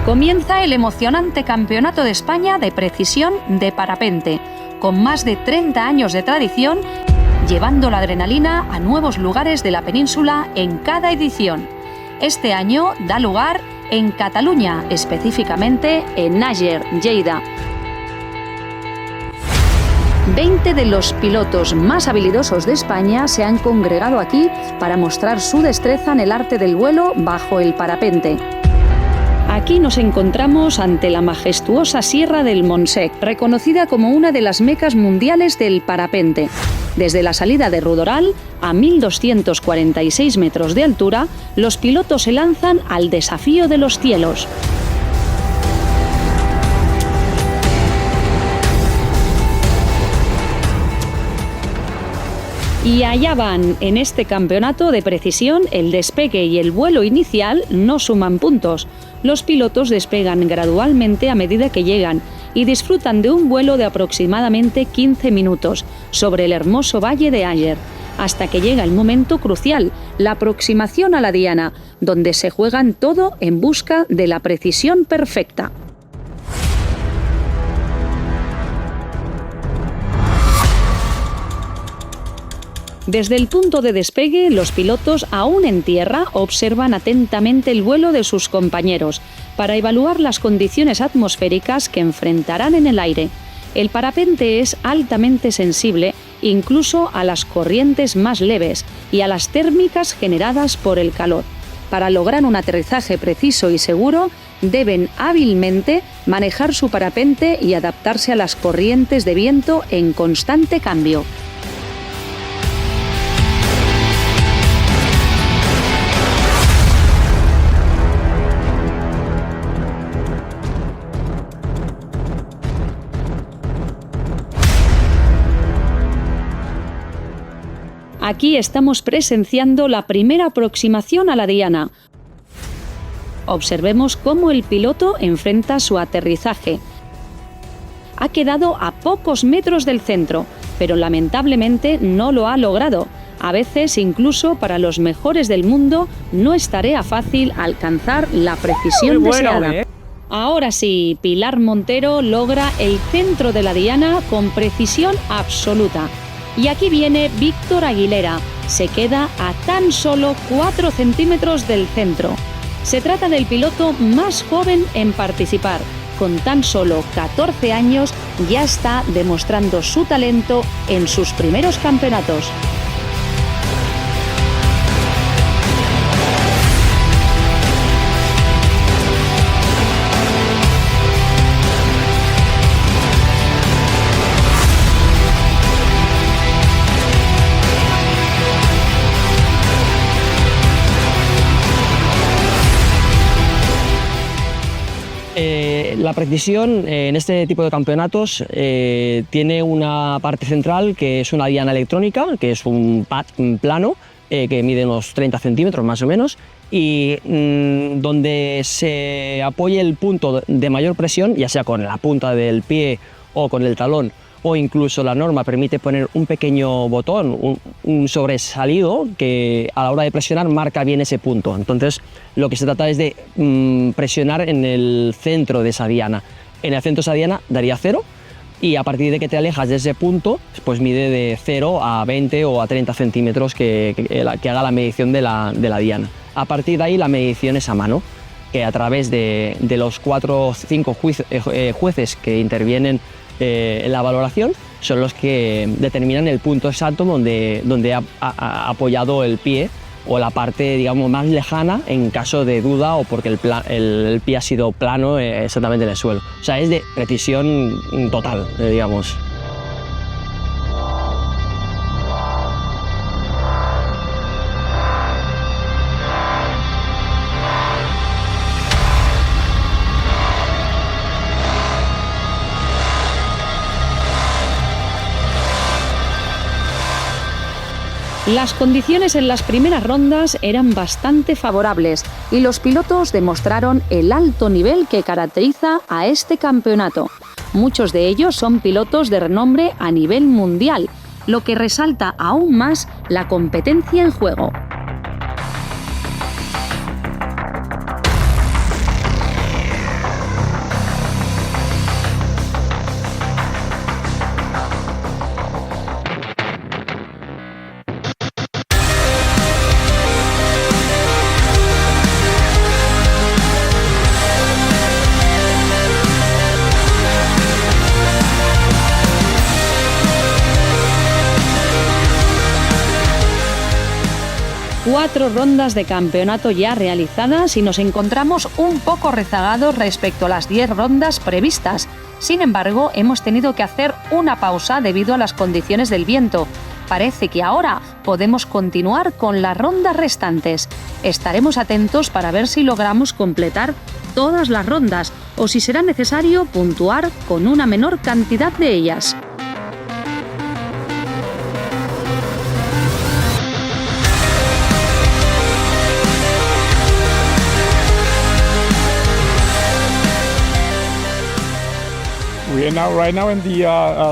Comienza el emocionante Campeonato de España de Precisión de Parapente, con más de 30 años de tradición, llevando la adrenalina a nuevos lugares de la península en cada edición. Este año da lugar en Cataluña, específicamente en Àger, Lleida. 20 de los pilotos más habilidosos de España se han congregado aquí para mostrar su destreza en el arte del vuelo bajo el parapente. Aquí nos encontramos ante la majestuosa Sierra del Montsec, reconocida como una de las mecas mundiales del parapente. Desde la salida de Rudoral, a 1.246 metros de altura, los pilotos se lanzan al desafío de los cielos. Y allá van. En este campeonato de precisión, el despegue y el vuelo inicial no suman puntos. Los pilotos despegan gradualmente a medida que llegan y disfrutan de un vuelo de aproximadamente 15 minutos sobre el hermoso valle de Àger, hasta que llega el momento crucial, la aproximación a la diana, donde se juegan todo en busca de la precisión perfecta. Desde el punto de despegue, los pilotos, aún en tierra, observan atentamente el vuelo de sus compañeros para evaluar las condiciones atmosféricas que enfrentarán en el aire. El parapente es altamente sensible incluso a las corrientes más leves y a las térmicas generadas por el calor. Para lograr un aterrizaje preciso y seguro, deben hábilmente manejar su parapente y adaptarse a las corrientes de viento en constante cambio. Aquí estamos presenciando la primera aproximación a la diana. Observemos cómo el piloto enfrenta su aterrizaje. Ha quedado a pocos metros del centro, pero lamentablemente no lo ha logrado. A veces, incluso para los mejores del mundo, no es tarea fácil alcanzar la precisión deseada. Ahora sí, Pilar Montero logra el centro de la diana con precisión absoluta. Y aquí viene Víctor Aguilera. Se queda a tan solo 4 centímetros del centro. Se trata del piloto más joven en participar. Con tan solo 14 años ya está demostrando su talento en sus primeros campeonatos. La precisión en este tipo de campeonatos tiene una parte central que es una diana electrónica, que es un pad plano que mide unos 30 centímetros más o menos, y donde se apoya el punto de mayor presión, ya sea con la punta del pie o con el talón, o incluso la norma permite poner un pequeño botón, un sobresalido que a la hora de presionar marca bien ese punto. Entonces lo que se trata es de presionar en el centro de esa diana. En el centro de esa diana daría 0 y a partir de que te alejas de ese punto pues mide de 0 a 20 o a 30 centímetros que haga la medición de la diana. A partir de ahí la medición es a mano, que a través de los 4 o 5 jueces que intervienen en la valoración son los que determinan el punto exacto donde ha apoyado el pie o la parte, digamos, más lejana en caso de duda o porque el pie ha sido plano exactamente en el suelo. O sea, es de precisión total, digamos. Las condiciones en las primeras rondas eran bastante favorables y los pilotos demostraron el alto nivel que caracteriza a este campeonato. Muchos de ellos son pilotos de renombre a nivel mundial, lo que resalta aún más la competencia en juego. 4 rondas de campeonato ya realizadas y nos encontramos un poco rezagados respecto a las 10 rondas previstas. Sin embargo, hemos tenido que hacer una pausa debido a las condiciones del viento. Parece que ahora podemos continuar con las rondas restantes. Estaremos atentos para ver si logramos completar todas las rondas o si será necesario puntuar con una menor cantidad de ellas. We are right now in the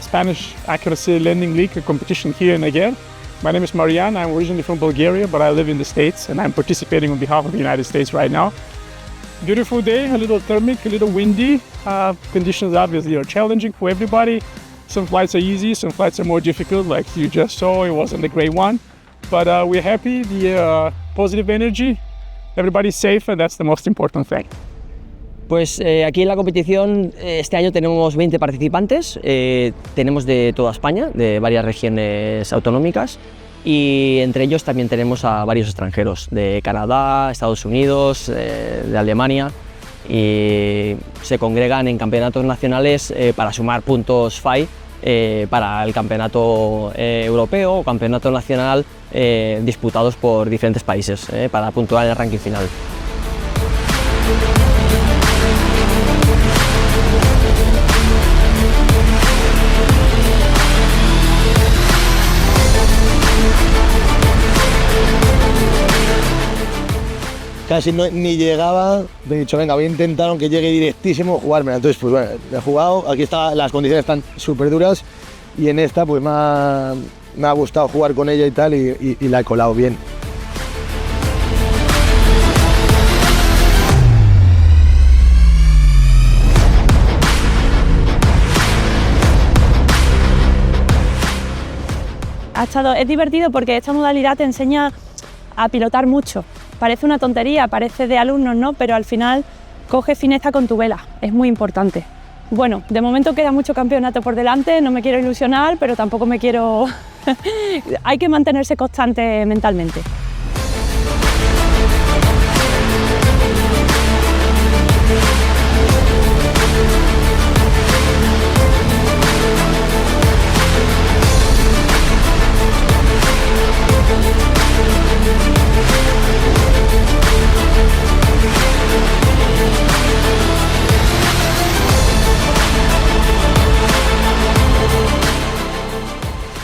Spanish Accuracy Landing League competition here in Eger. My name is Marian. I'm originally from Bulgaria, but I live in the States, and I'm participating on behalf of the United States right now. Beautiful day, a little thermic, a little windy. Conditions obviously are challenging for everybody. Some flights are easy, some flights are more difficult, like you just saw. It wasn't a great one, but we're happy. The positive energy, everybody's safe, and that's the most important thing. Pues aquí en la competición este año tenemos 20 participantes, tenemos de toda España, de varias regiones autonómicas, y entre ellos también tenemos a varios extranjeros, de Canadá, Estados Unidos, de Alemania, y se congregan en campeonatos nacionales para sumar puntos FAI para el campeonato europeo o campeonato nacional disputados por diferentes países para puntuar en el ranking final. Casi ni llegaba, he dicho, venga, voy a intentar, aunque llegue directísimo, jugármela. Entonces, pues bueno, he jugado, aquí las condiciones están súper duras y en esta pues me ha gustado jugar con ella y tal y la he colado bien. Es divertido porque esta modalidad te enseña a pilotar mucho. Parece una tontería, parece de alumnos, ¿no? Pero al final coges fineza con tu vela, es muy importante. Bueno, de momento queda mucho campeonato por delante, no me quiero ilusionar, pero tampoco me quiero... Hay que mantenerse constante mentalmente.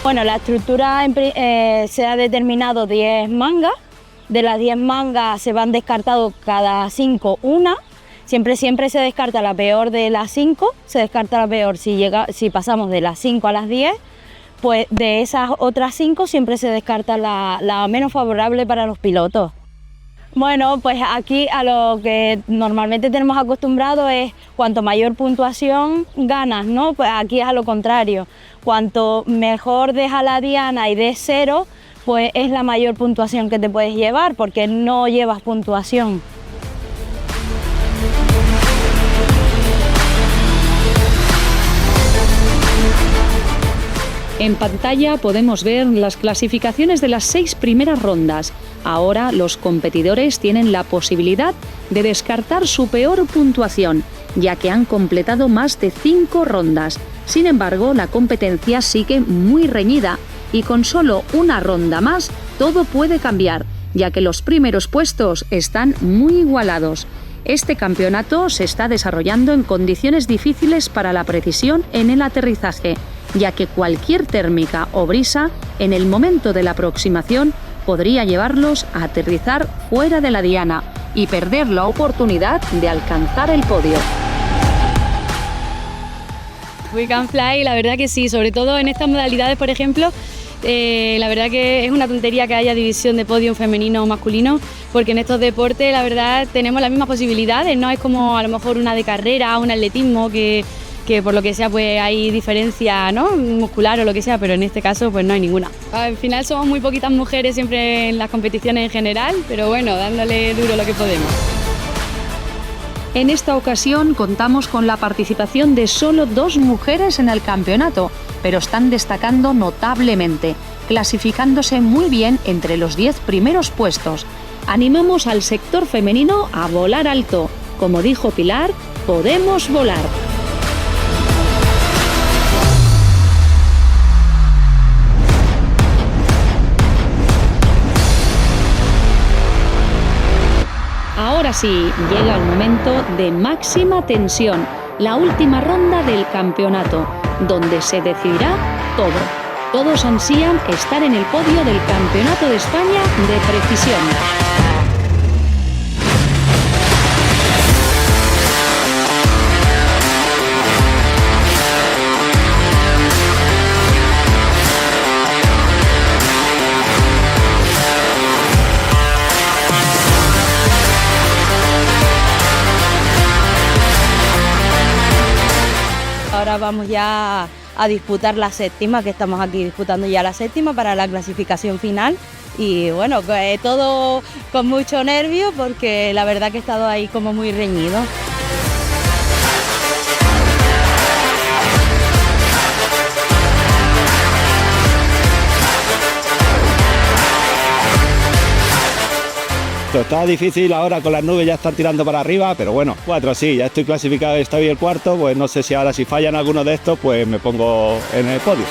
Bueno, la estructura se ha determinado 10 mangas, de las 10 mangas se van descartando cada 5 una, siempre se descarta la peor de las 5, se descarta la peor si pasamos de las 5 a las 10, pues de esas otras 5 siempre se descarta la menos favorable para los pilotos. Bueno, pues aquí a lo que normalmente tenemos acostumbrado es cuanto mayor puntuación ganas, ¿no? Pues aquí es a lo contrario. Cuanto mejor deja la diana y des 0, pues es la mayor puntuación que te puedes llevar, porque no llevas puntuación. En pantalla podemos ver las clasificaciones de las 6 primeras rondas. Ahora los competidores tienen la posibilidad de descartar su peor puntuación, ya que han completado más de 5 rondas. Sin embargo, la competencia sigue muy reñida y con solo una ronda más todo puede cambiar, ya que los primeros puestos están muy igualados. Este campeonato se está desarrollando en condiciones difíciles para la precisión en el aterrizaje, ya que cualquier térmica o brisa en el momento de la aproximación podría llevarlos a aterrizar fuera de la diana y perder la oportunidad de alcanzar el podio. We Can Fly, la verdad que sí, sobre todo en estas modalidades, por ejemplo, la verdad que es una tontería que haya división de podio femenino o masculino, porque en estos deportes la verdad tenemos las mismas posibilidades, no es como a lo mejor una de carrera, un atletismo que por lo que sea pues hay diferencia, ¿no?, muscular o lo que sea, pero en este caso pues no hay ninguna. Al final somos muy poquitas mujeres siempre en las competiciones en general, pero bueno, dándole duro lo que podemos. En esta ocasión contamos con la participación de solo 2 mujeres en el campeonato, pero están destacando notablemente. clasificándose muy bien entre los 10 primeros puestos. Animamos al sector femenino a volar alto. Como dijo Pilar, podemos volar. Ahora sí, llega el momento de máxima tensión, la última ronda del campeonato, donde se decidirá todo. Todos ansían estar en el podio del Campeonato de España de Precisión. Ahora vamos ya a disputar la séptima, que estamos aquí disputando ya la séptima para la clasificación final. Y bueno, todo con mucho nervio porque la verdad que he estado ahí como muy reñido. Está difícil ahora con las nubes, ya están tirando para arriba, pero bueno, 4 sí, ya estoy clasificado, estoy el cuarto, pues no sé si ahora si fallan alguno de estos, pues me pongo en el podio.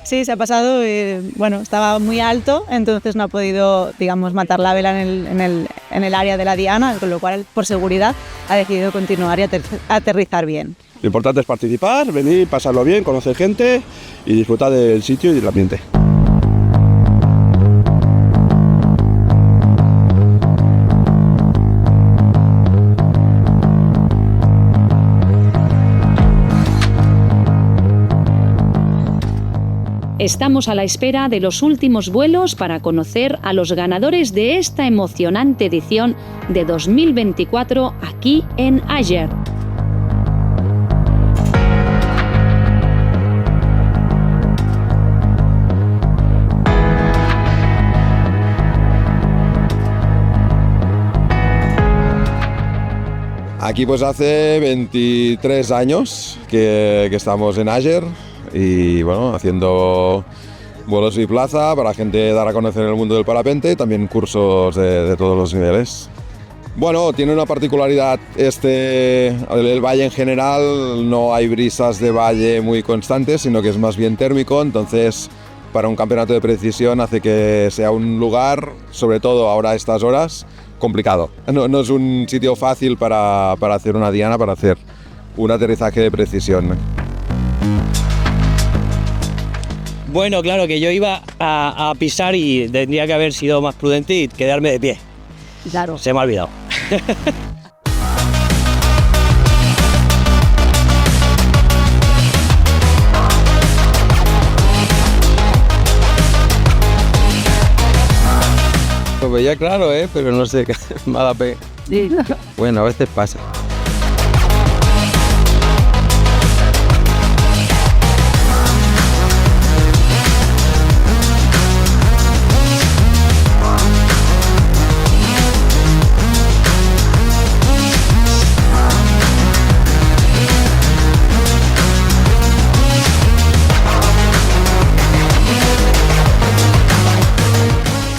Sí, se ha pasado, bueno, estaba muy alto, entonces no ha podido, digamos, matar la vela en el área de la diana, con lo cual, por seguridad, ha decidido continuar y aterrizar bien. Lo importante es participar, venir, pasarlo bien, conocer gente y disfrutar del sitio y del ambiente. Estamos a la espera de los últimos vuelos para conocer a los ganadores de esta emocionante edición de 2024 aquí en Àger. Aquí pues hace 23 años que estamos en Àger. Y bueno, haciendo vuelos y plaza para gente dar a conocer el mundo del parapente, también cursos de todos los niveles. Bueno, tiene una particularidad el valle en general, no hay brisas de valle muy constantes, sino que es más bien térmico, entonces para un campeonato de precisión hace que sea un lugar, sobre todo ahora a estas horas, complicado. No es un sitio fácil para hacer una diana, para hacer un aterrizaje de precisión. Bueno, claro, que yo iba a pisar y tendría que haber sido más prudente y quedarme de pie. Claro. Se me ha olvidado. Lo veía claro, pero no sé, me da pe. Sí. Bueno, a veces pasa.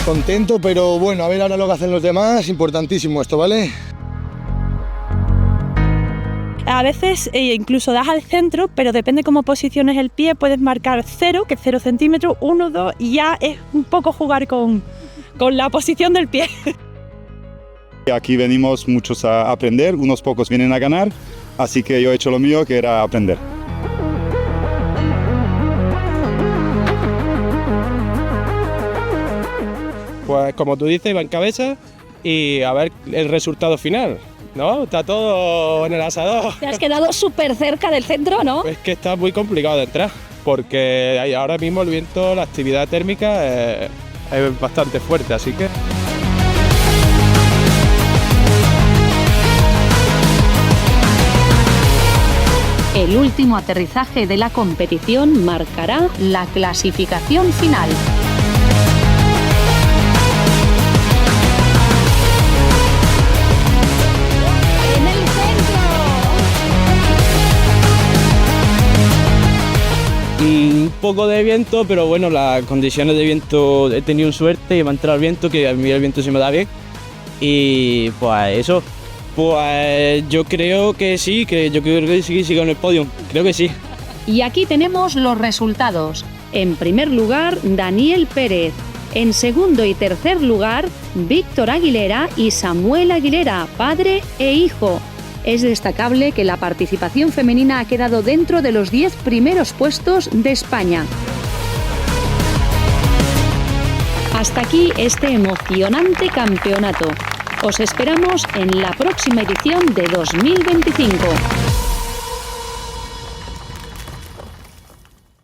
Contento, pero bueno, a ver ahora lo que hacen los demás, importantísimo esto, ¿vale? A veces incluso das al centro, pero depende cómo posiciones el pie, puedes marcar 0, que es 0 centímetros, 1, 2, y ya es un poco jugar con la posición del pie. Aquí venimos muchos a aprender, unos pocos vienen a ganar, así que yo he hecho lo mío, que era aprender. Pues como tú dices, iba en cabeza y a ver el resultado final, ¿no? Está todo en el asador. Te has quedado súper cerca del centro, ¿no? Es que está muy complicado de entrar, porque ahora mismo el viento, la actividad térmica es bastante fuerte, así que... El último aterrizaje de la competición marcará la clasificación final. ¡En el centro! Un poco de viento, pero bueno, las condiciones de viento he tenido suerte y me ha entrado el viento, que a mí el viento se me da bien. Y pues eso. Pues yo creo que sí, sigo en el podio, creo que sí. Y aquí tenemos los resultados. En primer lugar, Daniel Pérez. En segundo y tercer lugar, Víctor Aguilera y Samuel Aguilera, padre e hijo. Es destacable que la participación femenina ha quedado dentro de los 10 primeros puestos de España. Hasta aquí este emocionante campeonato. Os esperamos en la próxima edición de 2025.